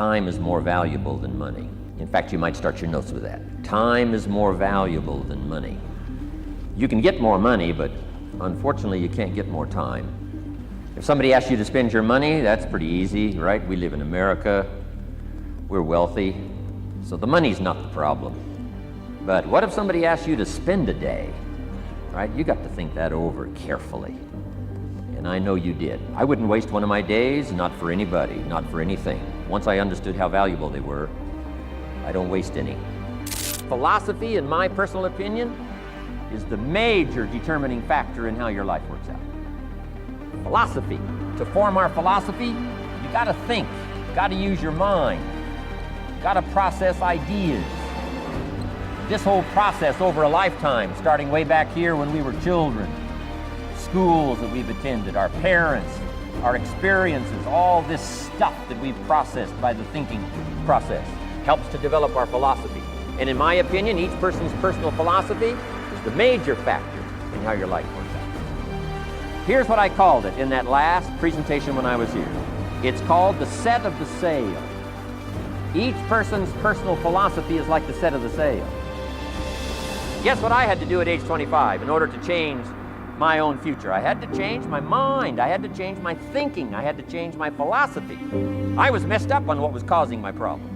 Time is more valuable than money. In fact, you might start your notes with that. Time is more valuable than money. You can get more money, but unfortunately you can't get more time. If somebody asks you to spend your money, that's pretty easy, right? We live in America, we're wealthy, so the money's not the problem. But what if somebody asks you to spend a day, right? You got to think that over carefully. And I know you did. I wouldn't waste one of my days, not for anybody, not for anything. Once I understood how valuable they were, I don't waste any. Philosophy, in my personal opinion, is the major determining factor in how your life works out. Philosophy. To form our philosophy, you got to think, you got to use your mind, you got to process ideas. This whole process over a lifetime, starting way back here when we were children, schools that we've attended, our parents, our experiences, all this stuff that we've processed by the thinking process helps to develop our philosophy. And in my opinion, each person's personal philosophy is the major factor in how your life works out. Here's what I called it in that last presentation when I was here. It's called the set of the sail. Each person's personal philosophy is like the set of the sail. Guess what I had to do at age 25 in order to change my own future? I had to change my mind. I had to change my thinking. I had to change my philosophy. I was messed up on what was causing my problem.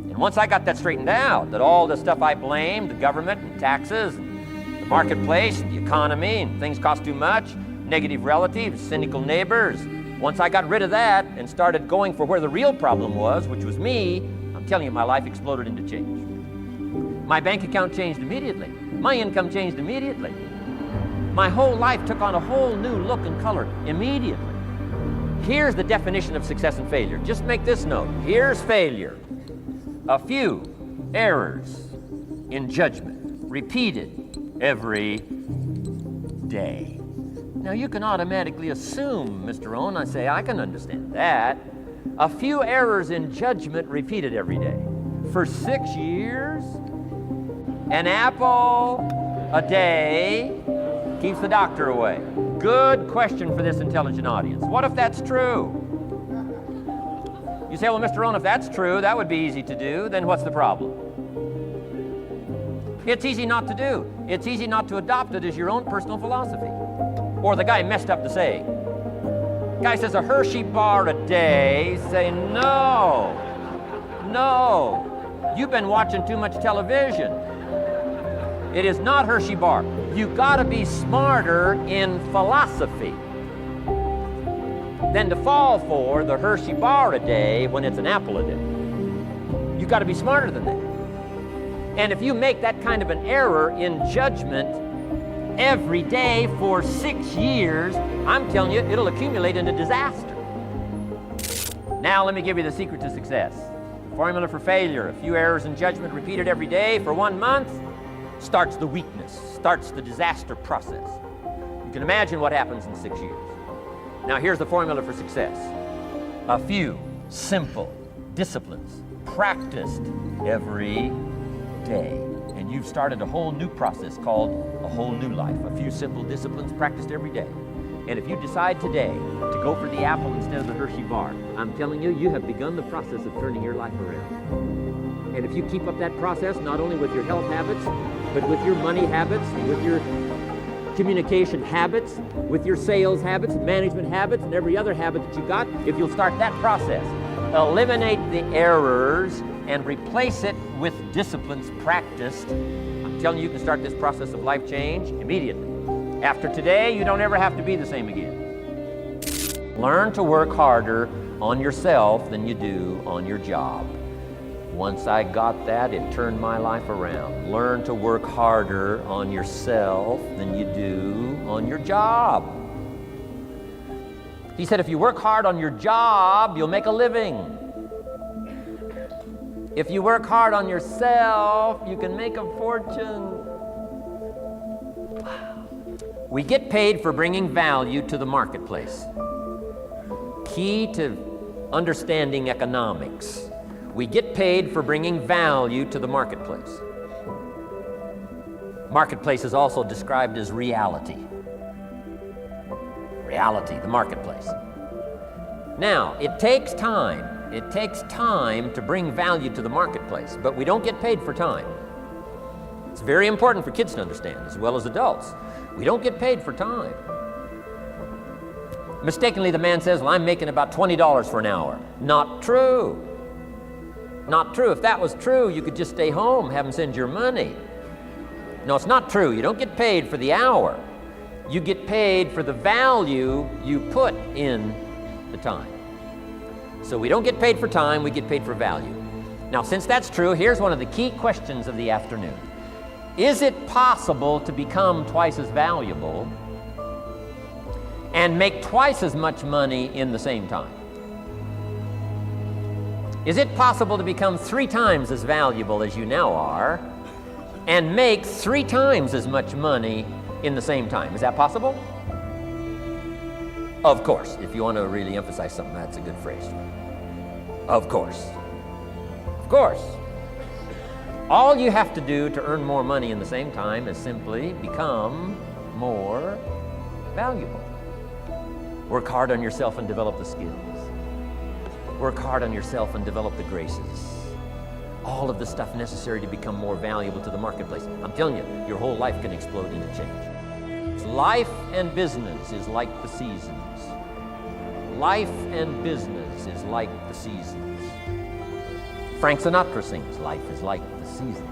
And once I got that straightened out, that all the stuff I blamed, the government and taxes, and the marketplace, and the economy, and things cost too much, negative relatives, cynical neighbors, once I got rid of that and started going for where the real problem was, which was me, I'm telling you, my life exploded into change. My bank account changed immediately. My income changed immediately. My whole life took on a whole new look and color immediately. Here's the definition of success and failure. Just make this note. Here's failure. A few errors in judgment, repeated every day. Now you can automatically assume, Mr. Rohn, I say, I can understand that. A few errors in judgment repeated every day. For 6 years, an apple a day keeps the doctor away. Good question for this intelligent audience. What if that's true? You say, well, Mr. Rohn, if that's true, that would be easy to do. Then what's the problem? It's easy not to do. It's easy not to adopt it as your own personal philosophy. Or the guy messed up the saying. Guy says a Hershey bar a day. Say, no. You've been watching too much television. It is not Hershey bar. You've got to be smarter in philosophy than to fall for the Hershey bar a day when it's an apple a day. You've got to be smarter than that. And if you make that kind of an error in judgment every day for 6 years, I'm telling you, it'll accumulate into disaster. Now let me give you the secret to success. The formula for failure: a few errors in judgment repeated every day for 1 month starts the weakness, starts the disaster process. You can imagine what happens in 6 years. Now here's the formula for success. A few simple disciplines practiced every day. And you've started a whole new process called a whole new life. A few simple disciplines practiced every day. And if you decide today to go for the apple instead of the Hershey bar, I'm telling you, you have begun the process of turning your life around. And if you keep up that process, not only with your health habits, but with your money habits, with your communication habits, with your sales habits, management habits, and every other habit that you got, if you'll start that process, eliminate the errors and replace it with disciplines practiced, I'm telling you, you can start this process of life change immediately. After today, you don't ever have to be the same again. Learn to work harder on yourself than you do on your job. Once I got that, it turned my life around. Learn to work harder on yourself than you do on your job. He said, if you work hard on your job, you'll make a living. If you work hard on yourself, you can make a fortune. We get paid for bringing value to the marketplace. Key to understanding economics. We get paid for bringing value to the marketplace. Marketplace is also described as reality. Reality, the marketplace. Now, it takes time It takes time to bring value to the marketplace, but we don't get paid for time. It's very important for kids to understand, as well as adults. We don't get paid for time. Mistakenly, the man says, well, I'm making about $20 for an hour. Not true. Not true. If that was true, you could just stay home, have them send your money. No, it's not true. You don't get paid for the hour. You get paid for the value you put in the time. So we don't get paid for time, we get paid for value. Now, since that's true, here's one of the key questions of the afternoon. Is it possible to become twice as valuable and make twice as much money in the same time? Is it possible to become 3 times as valuable as you now are and make 3 times as much money in the same time? Is that possible? Of course. If you want to really emphasize something, that's a good phrase. Of course. Of course. All you have to do to earn more money in the same time is simply become more valuable. Work hard on yourself and develop the skills. Work hard on yourself and develop the graces. All of the stuff necessary to become more valuable to the marketplace. I'm telling you, your whole life can explode into change. Life and business is like the seasons. Life and business is like the seasons. Frank Sinatra sings, life is like the seasons.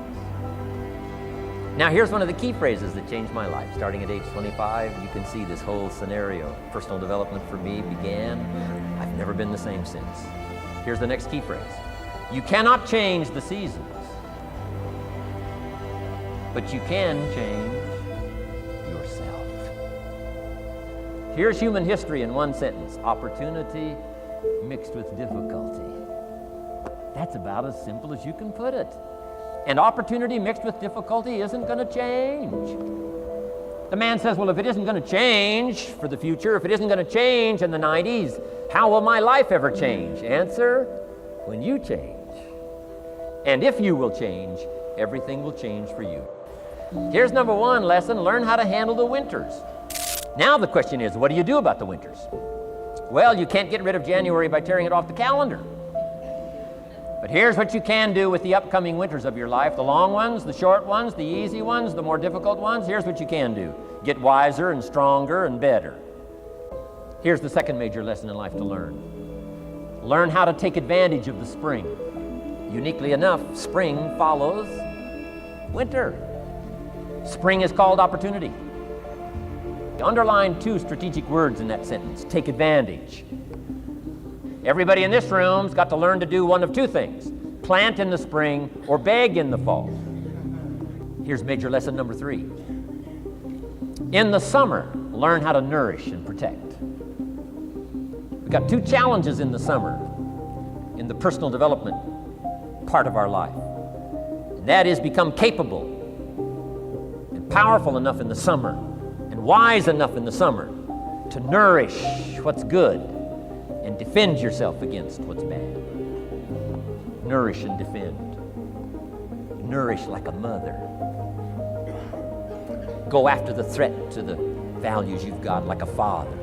Now here's one of the key phrases that changed my life. Starting at age 25, you can see this whole scenario. Personal development for me began. I've never been the same since. Here's the next key phrase. You cannot change the seasons, but you can change yourself. Here's human history in one sentence. Opportunity mixed with difficulty. That's about as simple as you can put it. And opportunity mixed with difficulty isn't going to change. The man says, well, if it isn't going to change for the future, if it isn't going to change in the 90s, how will my life ever change? Answer, when you change. And if you will change, everything will change for you. Here's number 1 lesson, learn how to handle the winters. Now the question is, what do you do about the winters? Well, you can't get rid of January by tearing it off the calendar. But here's what you can do with the upcoming winters of your life. The long ones, the short ones, the easy ones, the more difficult ones. Here's what you can do. Get wiser and stronger and better. Here's the second major lesson in life to learn. Learn how to take advantage of the spring. Uniquely enough, spring follows winter. Spring is called opportunity. Underline 2 strategic words in that sentence. Take advantage. Everybody in this room's got to learn to do one of 2 things. Plant in the spring or beg in the fall. Here's major lesson number 3. In the summer, learn how to nourish and protect. We've got 2 challenges in the summer in the personal development part of our life. And that is become capable and powerful enough in the summer and wise enough in the summer to nourish what's good and defend yourself against what's bad. Nourish and defend. Nourish like a mother. Go after the threat to the values you've got like a father.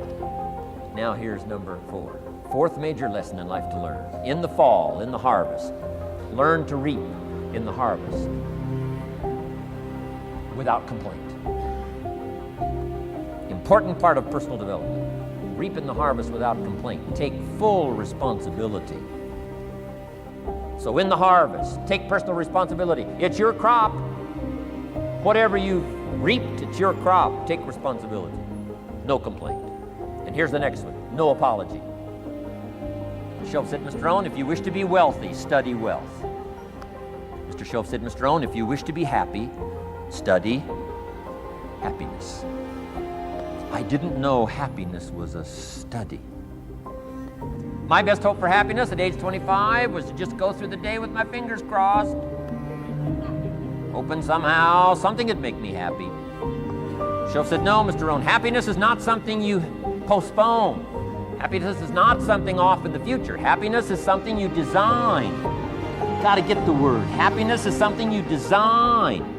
Now here's number 4. 4th major lesson in life to learn. In the fall, in the harvest, learn to reap in the harvest without complaint. Important part of personal development. Reap in the harvest without complaint. Take full responsibility. So in the harvest, take personal responsibility. It's your crop. Whatever you've reaped, it's your crop. Take responsibility. No complaint. And here's the next one. No apology. Shoaff said, Mr. Rohn, if you wish to be wealthy, study wealth. Mr. Shoaff said, Mr. Rohn, if you wish to be happy, study happiness. I didn't know happiness was a study. My best hope for happiness at age 25 was to just go through the day with my fingers crossed, hoping somehow something would make me happy. Shoaff said, no, Mr. Rohn, happiness is not something you postpone. Happiness is not something off in the future. Happiness is something you design. You've got to get the word. Happiness is something you design.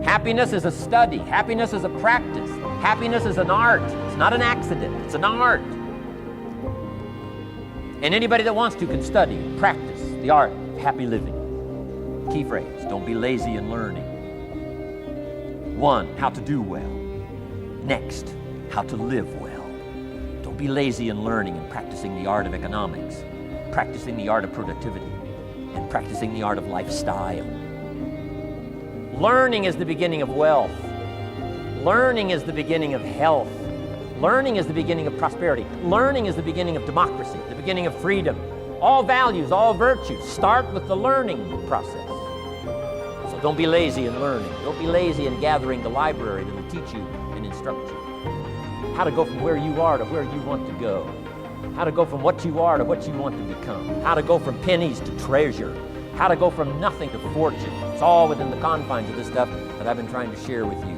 Happiness is a study. Happiness is a practice. Happiness is an art. It's not an accident. It's an art. And anybody that wants to can study, practice the art of happy living. Key phrase, don't be lazy in learning. 1, how to do well. Next, how to live well. Don't be lazy in learning and practicing the art of economics, practicing the art of productivity, and practicing the art of lifestyle. Learning is the beginning of wealth. Learning is the beginning of health. Learning is the beginning of prosperity. Learning is the beginning of democracy, the beginning of freedom. All values, all virtues start with the learning process. So don't be lazy in learning. Don't be lazy in gathering the library that will teach you and instruct you. How to go from where you are to where you want to go. How to go from what you are to what you want to become. How to go from pennies to treasure. How to go from nothing to fortune. It's all within the confines of this stuff that I've been trying to share with you.